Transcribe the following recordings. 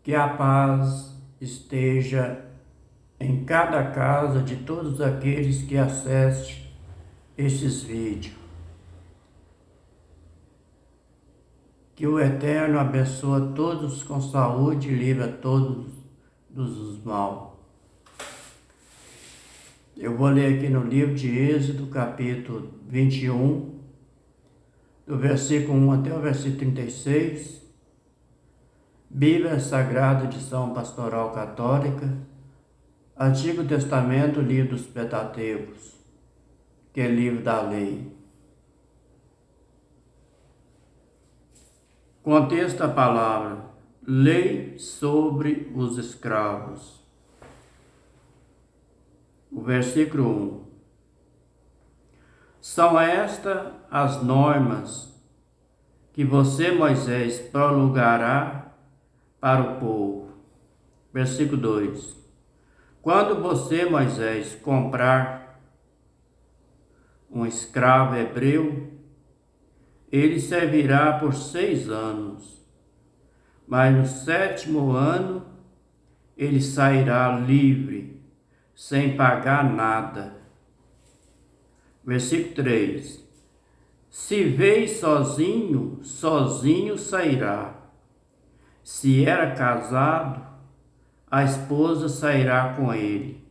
Que a paz esteja em cada casa de todos aqueles que assistem estes vídeos. Que o Eterno abençoe todos com saúde e livre a todos dos mal. Eu vou ler aqui no livro de Êxodo, capítulo 21, do versículo 1 até o versículo 36. Bíblia Sagrada, edição Pastoral Católica, Antigo Testamento, livro dos Pentateucos, que é livro da lei. Contexto da palavra: lei sobre os escravos. O versículo 1. São estas as normas que você, Moisés, promulgará para o povo. Versículo 2. Quando você, Moisés, comprar um escravo hebreu, ele servirá por 6 anos, mas no 7º ano ele sairá livre, sem pagar nada. Versículo 3. Se veio sozinho, sozinho sairá. Se era casado, a esposa sairá com ele.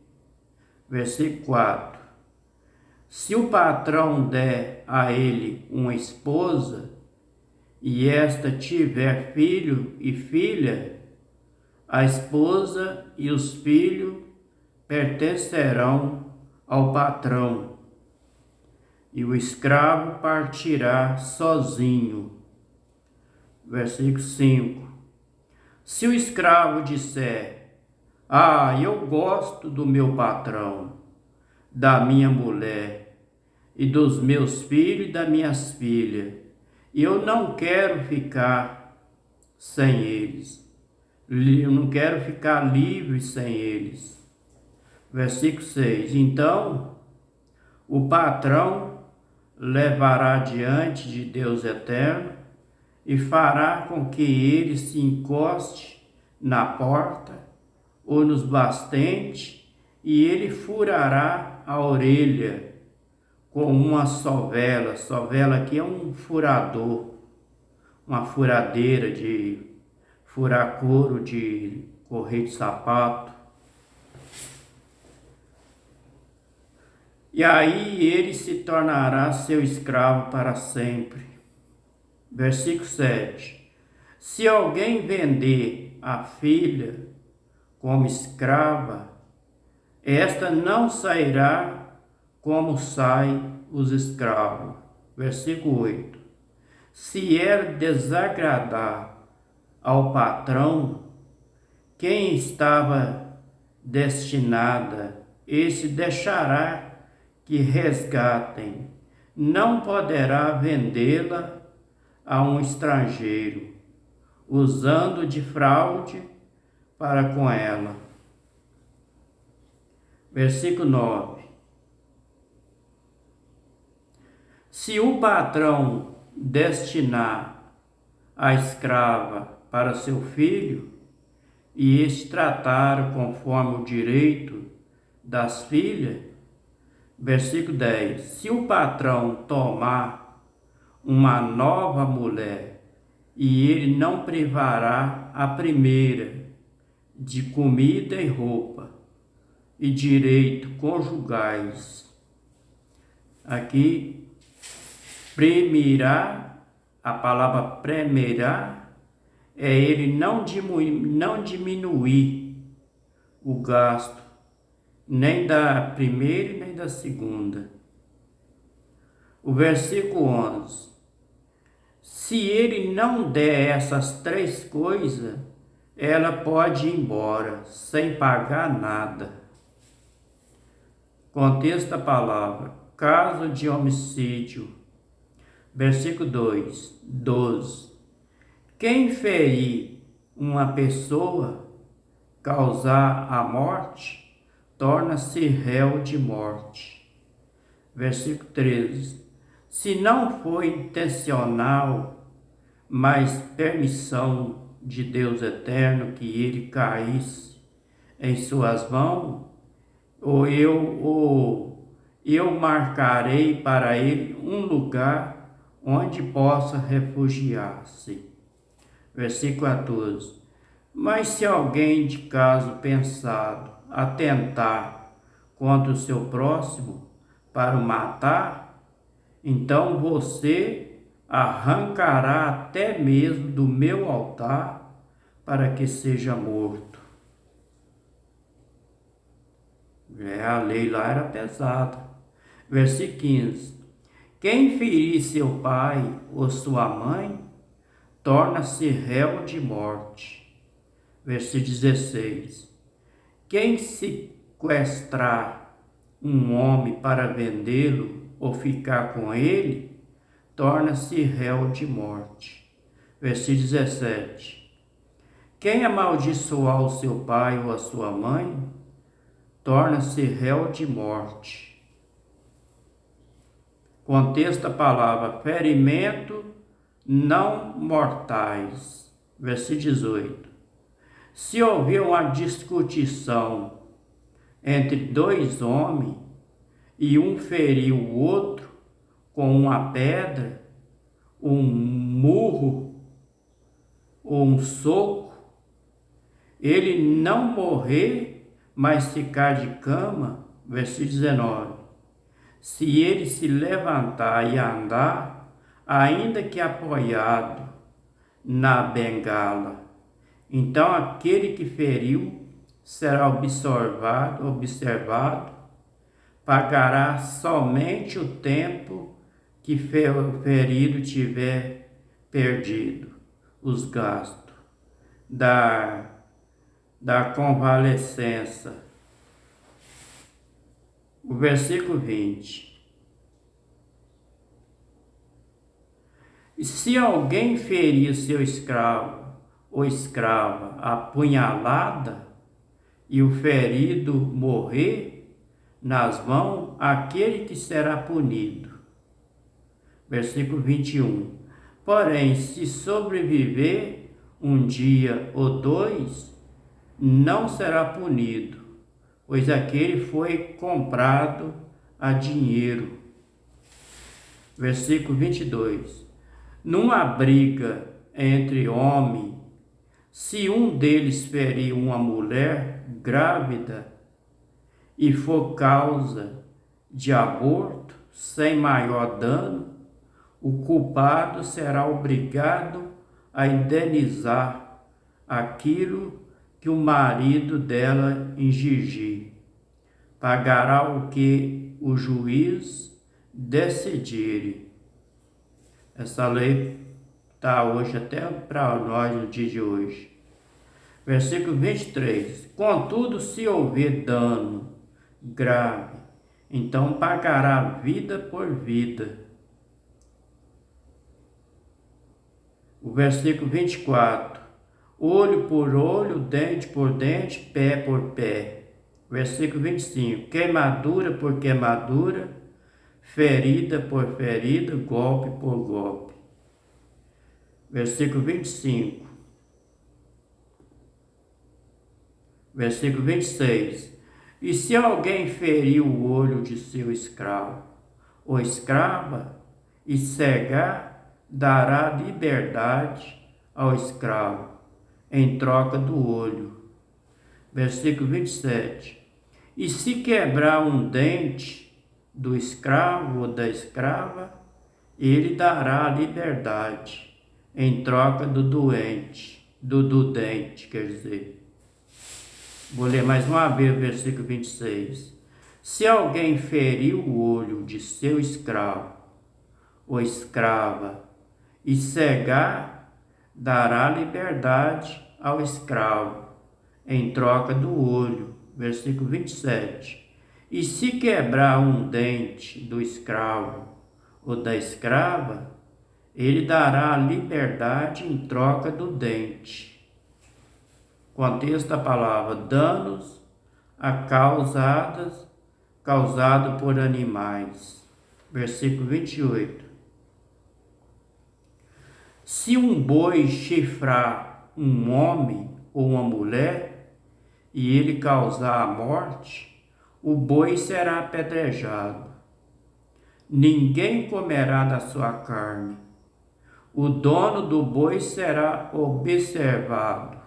Versículo 4. Se o patrão der a ele uma esposa, e esta tiver filho e filha, a esposa e os filhos pertencerão ao patrão, e o escravo partirá sozinho. Versículo 5. Se o escravo disser: eu gosto do meu patrão, da minha mulher, e dos meus filhos e das minhas filhas, e eu não quero ficar sem eles, eu não quero ficar livre sem eles. Versículo 6. Então, o patrão levará diante de Deus Eterno e fará com que ele se encoste na porta ou nos bastentes, e ele furará a orelha com uma sovela. Sovela aqui é um furador, uma furadeira de furar couro de correio de sapato. E aí ele se tornará seu escravo para sempre. Versículo 7. Se alguém vender a filha como escrava, esta não sairá como saem os escravos. Versículo 8. Se ela desagradar ao patrão, quem estava destinada, esse deixará que resgatem. Não poderá vendê-la a um estrangeiro, usando de fraude para com ela. Versículo 9. Se o patrão destinar a escrava para seu filho, e este tratar conforme o direito das filhas, versículo 10. Se o patrão tomar uma nova mulher, e ele não privará a primeira de comida e roupa, e direito conjugais. Aqui, primirá, a palavra primirá é ele não diminuir o gasto, nem da primeira nem da segunda. O versículo 11. Se ele não der essas 3 coisas, ela pode ir embora, sem pagar nada. Contexto da palavra: caso de homicídio. Versículo 12. Quem ferir uma pessoa, causar a morte, torna-se réu de morte. Versículo 13. Se não foi intencional, mas permissão de Deus eterno que ele caísse em suas mãos, ou eu marcarei para ele um lugar onde possa refugiar-se. Versículo 14. Mas se alguém de caso pensado atentar contra o seu próximo para o matar, então você arrancará até mesmo do meu altar para que seja morto. A lei lá era pesada. Versículo 15. Quem ferir seu pai ou sua mãe, torna-se réu de morte. Versículo 16. Quem sequestrar um homem para vendê-lo ou ficar com ele, torna-se réu de morte. Versículo 17. Quem amaldiçoar o seu pai ou a sua mãe, torna-se réu de morte. Contexto a palavra ferimento não mortais. Versículo 18. Se houver uma discussão entre dois homens e um ferir o outro com uma pedra, um murro ou um soco, ele não morrer, mas ficar de cama, versículo 19. Se ele se levantar e andar, ainda que apoiado na bengala, então aquele que feriu será observado, pagará somente o tempo que o ferido tiver perdido, os gastos da convalescença. O versículo 20. E se alguém ferir seu escravo ou escrava a punhalada e o ferido morrer nas mãos, aquele que será punido. Versículo 21. Porém, se sobreviver um dia ou dois, não será punido, pois aquele foi comprado a dinheiro. Versículo 22. Numa briga entre homens, se um deles ferir uma mulher grávida e for causa de aborto sem maior dano, o culpado será obrigado a indenizar aquilo que o marido dela infligir. Pagará o que o juiz decidir. Essa lei está hoje até para nós no dia de hoje. Versículo 23. Contudo, se houver dano grave, então pagará vida por vida. O versículo 24. Olho por olho, dente por dente, pé por pé. Versículo 25. Queimadura por queimadura, ferida por ferida, golpe por golpe. Versículo 25. Versículo 26. E se alguém ferir o olho de seu escravo ou escrava e cegar, dará liberdade ao escravo em troca do olho. Versículo 27. E se quebrar um dente do escravo ou da escrava, ele dará liberdade em troca do doente, do dente, quer dizer. Vou ler mais uma vez o versículo 26. Se alguém ferir o olho de seu escravo ou escrava e cegar, dará liberdade ao escravo em troca do olho. Versículo 27. E se quebrar um dente do escravo ou da escrava, ele dará liberdade em troca do dente. Contexto da palavra: danos causado por animais. Versículo 28. Se um boi chifrar um homem ou uma mulher e ele causar a morte, o boi será apedrejado. Ninguém comerá da sua carne. O dono do boi será observado.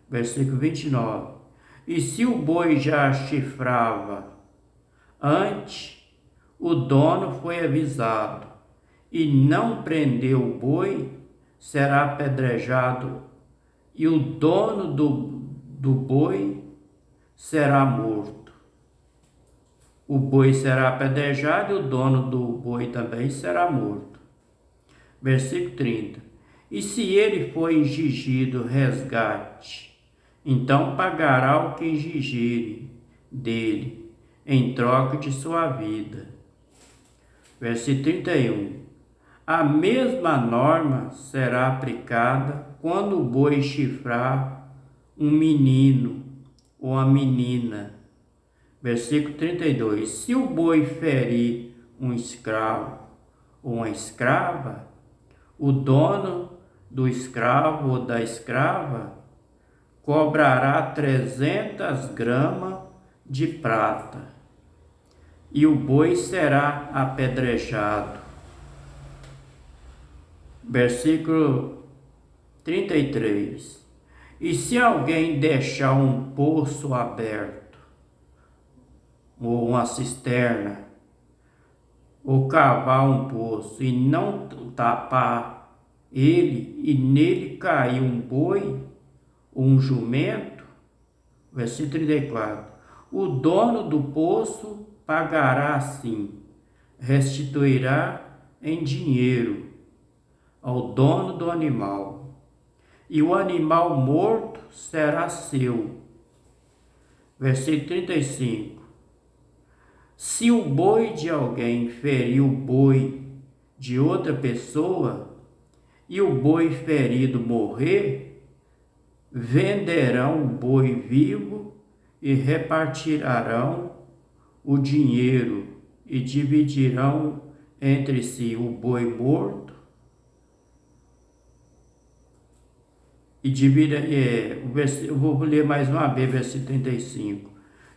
Versículo 29. E se o boi já chifrava antes, o dono foi avisado e não prendeu o boi, será apedrejado, e o dono do boi será morto. O boi será apedrejado e o dono do boi também será morto. Versículo 30. E se ele for exigido resgate, então pagará o que exigirem dele, em troca de sua vida. Versículo 31. A mesma norma será aplicada quando o boi chifrar um menino ou a menina. Versículo 32. Se o boi ferir um escravo ou uma escrava, o dono do escravo ou da escrava cobrará 300 gramas de prata e o boi será apedrejado. Versículo 33. E se alguém deixar um poço aberto, ou uma cisterna, ou cavar um poço e não tapar ele, e nele cair um boi ou um jumento, versículo 34, o dono do poço pagará assim, restituirá em dinheiro ao dono do animal, e o animal morto será seu. Versículo 35. Se o boi de alguém ferir o boi de outra pessoa, e o boi ferido morrer, venderão o boi vivo e repartirão o dinheiro e dividirão entre si o boi morto e eu vou ler mais uma vez, versículo 35.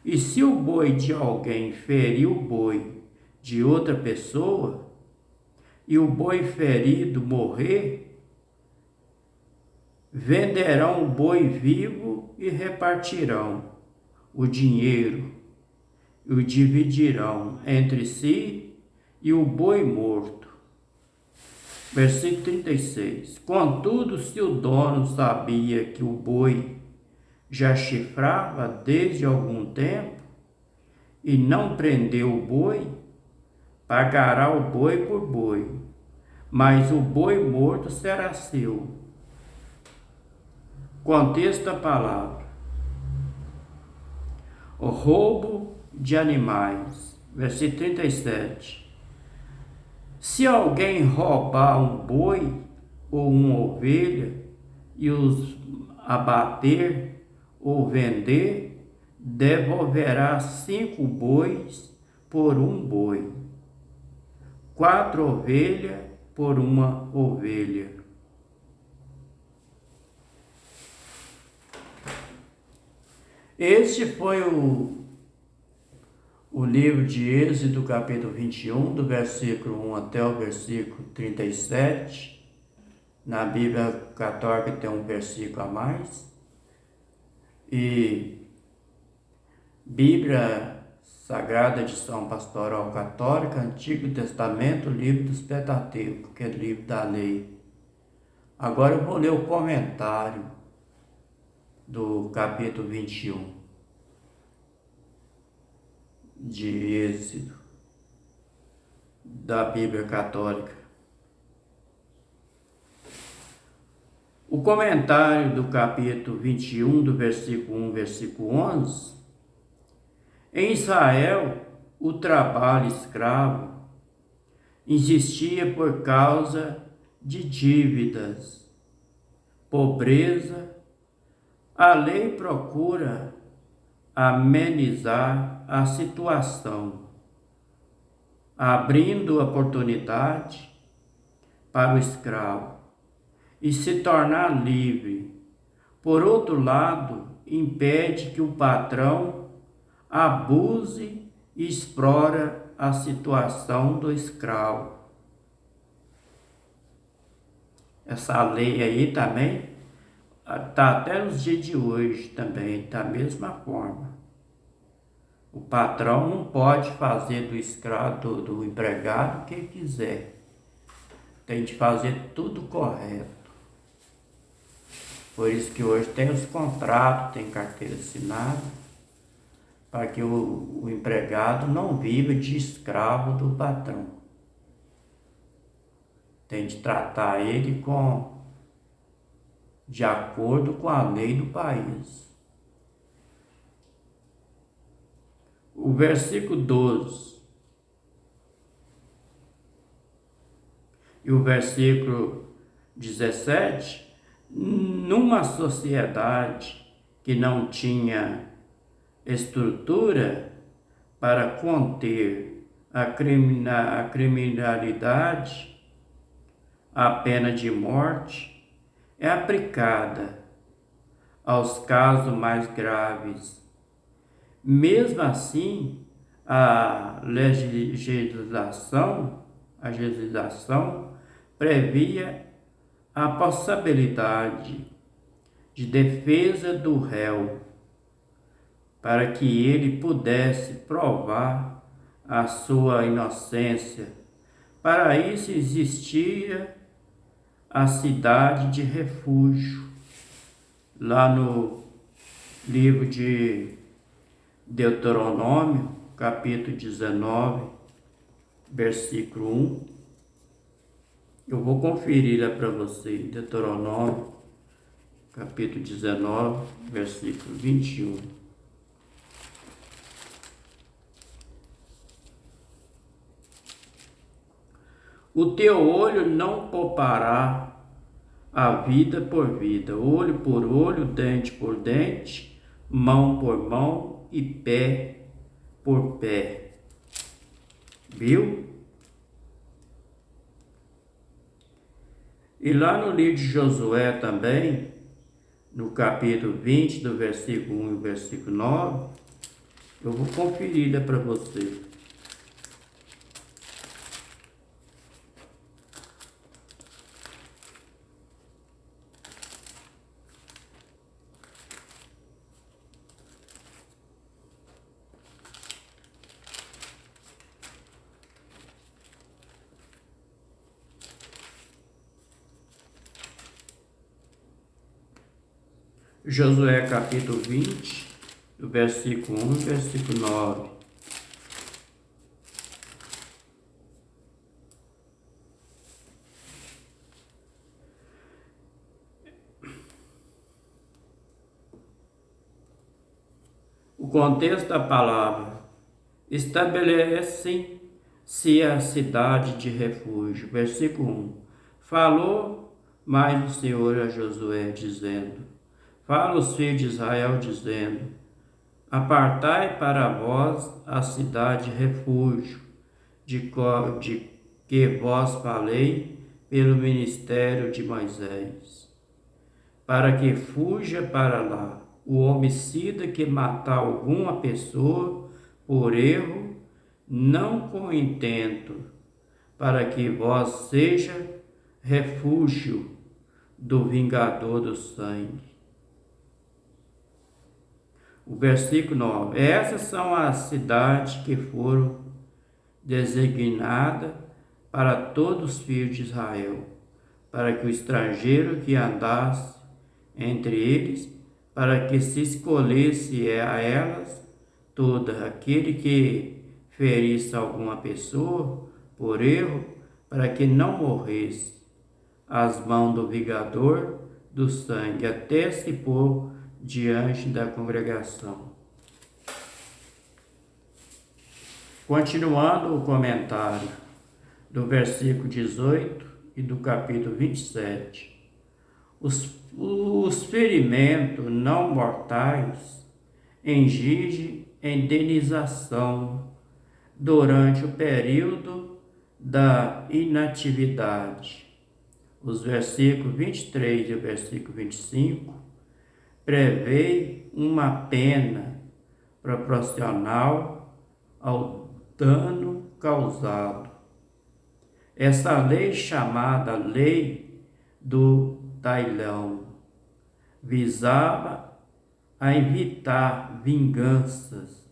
E se o boi de alguém ferir o boi de outra pessoa, e o boi ferido morrer, venderão o boi vivo e repartirão o dinheiro e o dividirão entre si e o boi morto. Versículo 36. Contudo, se o dono sabia que o boi já chifrava desde algum tempo e não prendeu o boi, pagará o boi por boi, mas o boi morto será seu. Contexto da palavra: o roubo de animais. Versículo 37. Se alguém roubar um boi ou uma ovelha e os abater ou vender, devolverá 5 bois por um boi, 4 ovelhas por uma ovelha. Este foi o livro de Êxodo, capítulo 21, do versículo 1 até o versículo 37. Na Bíblia Católica tem um versículo a mais. E Bíblia Sagrada Edição Pastoral Católica, Antigo Testamento, livro dos Pentateuco, que é o livro da lei. Agora eu vou ler o comentário do capítulo 21 de Êxodo, da Bíblia Católica. O comentário do capítulo 21, do versículo 1, versículo 11. Em Israel, o trabalho escravo existia por causa de dívidas, pobreza. A lei procura amenizar a situação, abrindo oportunidade para o escravo e se tornar livre. Por outro lado, impede que o patrão abuse e explora a situação do escravo. Essa lei aí também está até nos dias de hoje também, da mesma forma. O patrão não pode fazer do escravo, do empregado, o que quiser. Tem de fazer tudo correto. Por isso que hoje tem os contratos, tem carteira assinada, para que o empregado não viva de escravo do patrão. Tem de tratar ele de acordo com a lei do país. O versículo 12 e o versículo 17, numa sociedade que não tinha estrutura para conter a criminalidade, a pena de morte é aplicada aos casos mais graves. Mesmo assim, a legislação previa a possibilidade de defesa do réu para que ele pudesse provar a sua inocência. Para isso existia a cidade de refúgio, lá no livro de Deuteronômio, capítulo 19, versículo 1. Eu vou conferir lá para você, Deuteronômio, capítulo 19, versículo 21. O teu olho não poupará a vida por vida, olho por olho, dente por dente, mão por mão e pé por pé. Viu? E lá no livro de Josué também, no capítulo 20, do versículo 1 e versículo 9, eu vou conferir lá para você. Josué capítulo 20, do versículo 1 e versículo 9. O contexto da palavra: estabelece-se a cidade de refúgio. Versículo 1. Falou mais o Senhor a Josué, dizendo: fala aos filhos de Israel, dizendo: apartai para vós a cidade de refúgio, de que vos falei pelo ministério de Moisés, para que fuja para lá o homicida que matar alguma pessoa por erro, não com intento, para que vós seja refúgio do vingador do sangue. O versículo 9. Essas são as cidades que foram designadas para todos os filhos de Israel, para que o estrangeiro que andasse entre eles, para que se escolhesse a elas toda, aquele que ferisse alguma pessoa por erro, para que não morresse às mãos do vingador do sangue, até se pôr diante da congregação. Continuando o comentário do versículo 18 e do capítulo 27. Os ferimentos não mortais exigem indenização durante o período da inatividade. os versículos 23 e o versículo 25, prevê uma pena proporcional ao dano causado. Essa lei, chamada Lei do Talhão, visava a evitar vinganças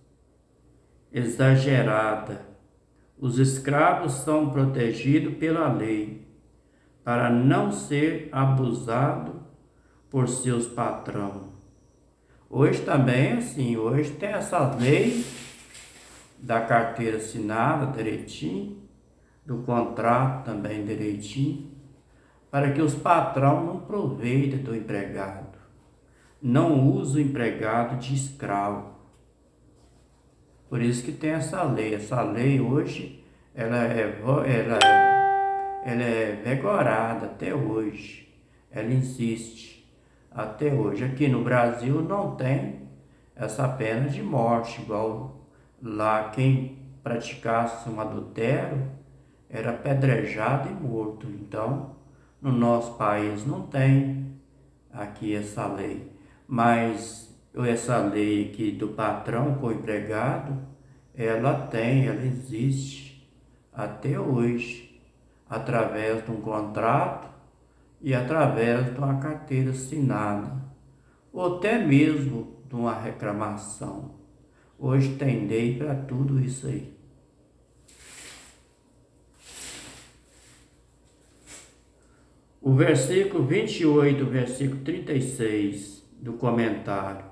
exageradas. Os escravos são protegidos pela lei para não ser abusado por seus patrões. Hoje também é assim, hoje tem essa lei da carteira assinada direitinho, do contrato também direitinho, para que os patrões não aproveitem do empregado, não usem o empregado de escravo. Por isso que tem essa lei. Essa lei hoje, ela é vigorada até hoje. Ela existe até hoje. Aqui no Brasil não tem essa pena de morte, igual lá quem praticasse um adultério era apedrejado e morto. Então, no nosso país não tem aqui essa lei. Mas essa lei aqui do patrão com o empregado, ela existe até hoje, através de um contrato e através de uma carteira assinada, ou até mesmo de uma reclamação. Hoje tem lei para tudo isso aí. O versículo 28, o versículo 36 do comentário.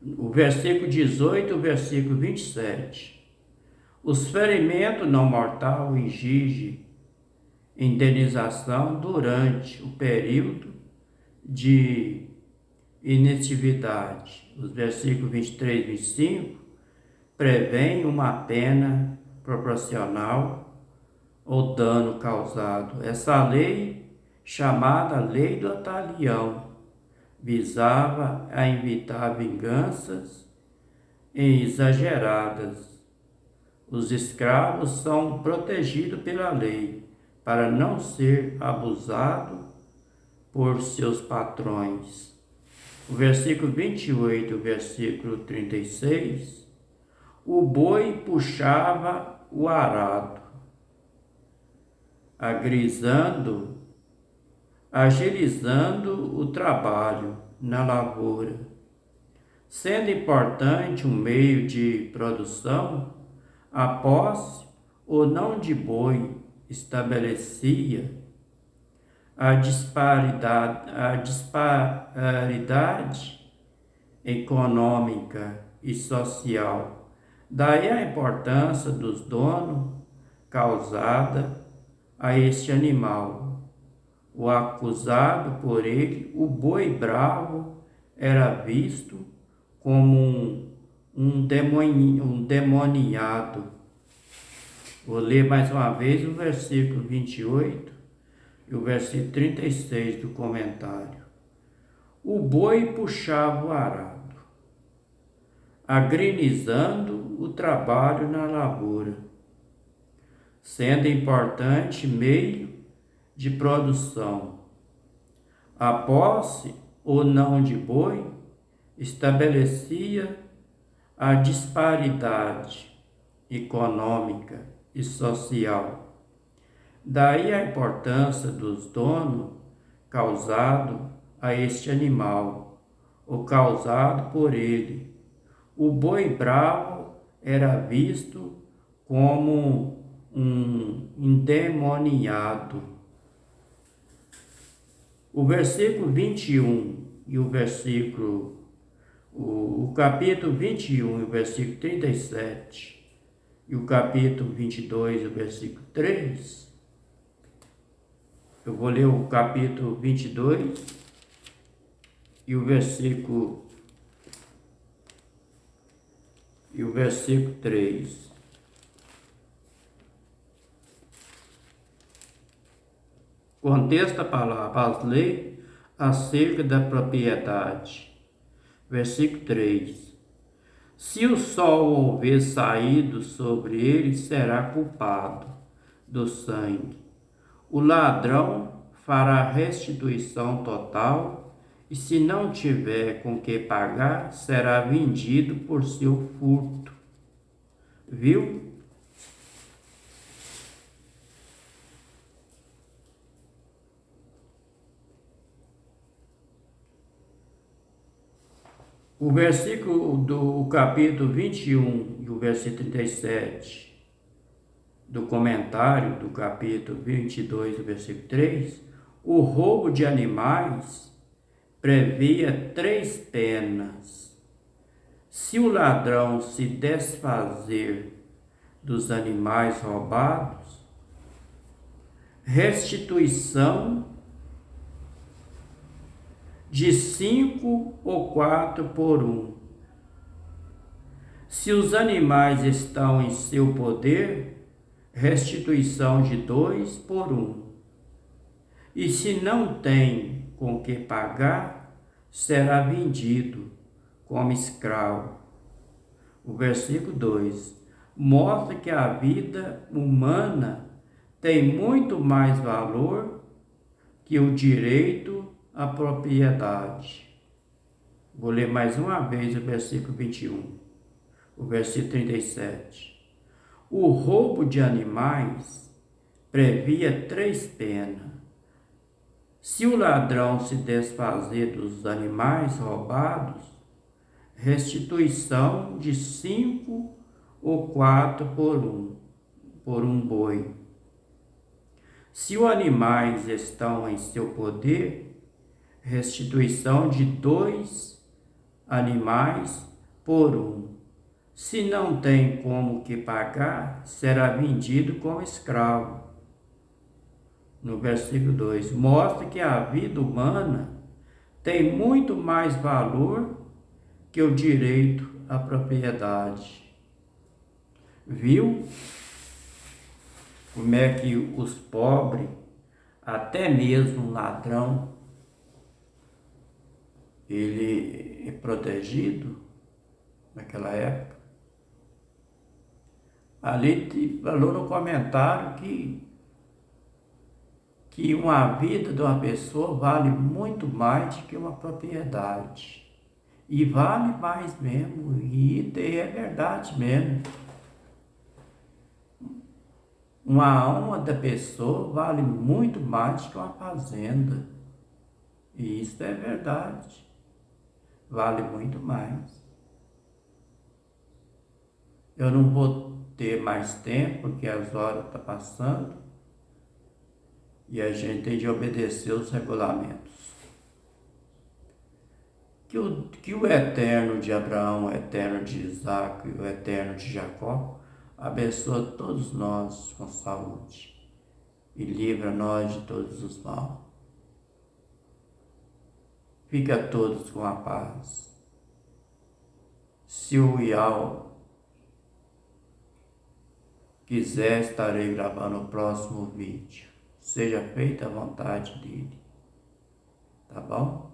O versículo 18, o versículo 27. Os ferimentos não mortais exigem indenização durante o período de inatividade. Os versículos 23 e 25 prevêem uma pena proporcional ao dano causado. Essa lei, chamada Lei do Talhão, visava a evitar vinganças exageradas. Os escravos são protegidos pela lei para não ser abusados por seus patrões. O versículo 28, o versículo 36, o boi puxava o arado, agilizando o trabalho na lavoura. Sendo importante um meio de produção, a posse ou não de boi estabelecia a disparidade econômica e social. Daí a importância dos donos causada a este animal. O acusado por ele, o boi bravo, era visto como um demoniado. Vou ler mais uma vez o versículo 28 e o versículo 36 do comentário. O boi puxava o arado, agrilizando o trabalho na lavoura, sendo importante meio de produção. A posse ou não de boi estabelecia a disparidade econômica e social. Daí a importância dos donos causado a este animal, ou causado por ele. O boi bravo era visto como um endemoniado. O versículo 21 e o versículo, o capítulo 21 e o versículo 37 e o capítulo 22 e o versículo 3, eu vou ler o capítulo 22 e o versículo 3. Contexto a palavra, as leis acerca da propriedade. Versículo 3. Se o sol houver saído sobre ele, será culpado do sangue. o ladrão fará restituição total e, se não tiver com que pagar, será vendido por seu furto. Viu? O versículo do capítulo 21 e o versículo 37 do comentário do capítulo 22, do versículo 3, o roubo de animais previa 3 penas. Se o ladrão se desfazer dos animais roubados, restituição de 5 ou 4 por 1. Se os animais estão em seu poder, restituição de 2 por 1. E se não tem com que pagar, será vendido como escravo. O versículo 2 mostra que a vida humana tem muito mais valor que o direito à propriedade. Vou ler mais uma vez o versículo 21, o versículo 37. O roubo de animais previa 3 penas. Se o ladrão se desfazer dos animais roubados, restituição de 5 ou 4 por um boi. Se os animais estão em seu poder, restituição de 2 animais por 1. Se não tem como que pagar, será vendido como escravo. No versículo 2, mostra que a vida humana tem muito mais valor que o direito à propriedade. Viu como é que os pobres, até mesmo um ladrão, ele é protegido naquela época? Ali falou no comentário que uma vida de uma pessoa vale muito mais do que uma propriedade. E vale mais mesmo, e é verdade mesmo. Uma alma da pessoa vale muito mais que uma fazenda. E isso é verdade. Vale muito mais. Eu não vou ter mais tempo, porque as horas estão passando. E a gente tem de obedecer os regulamentos. Que o eterno de Abraão, o eterno de Isaac e o eterno de Jacó abençoe todos nós com saúde e livra nós de todos os maus. Fica todos com a paz. Se o Ial quiser, estarei gravando o próximo vídeo. Seja feita a vontade dele. Tá bom?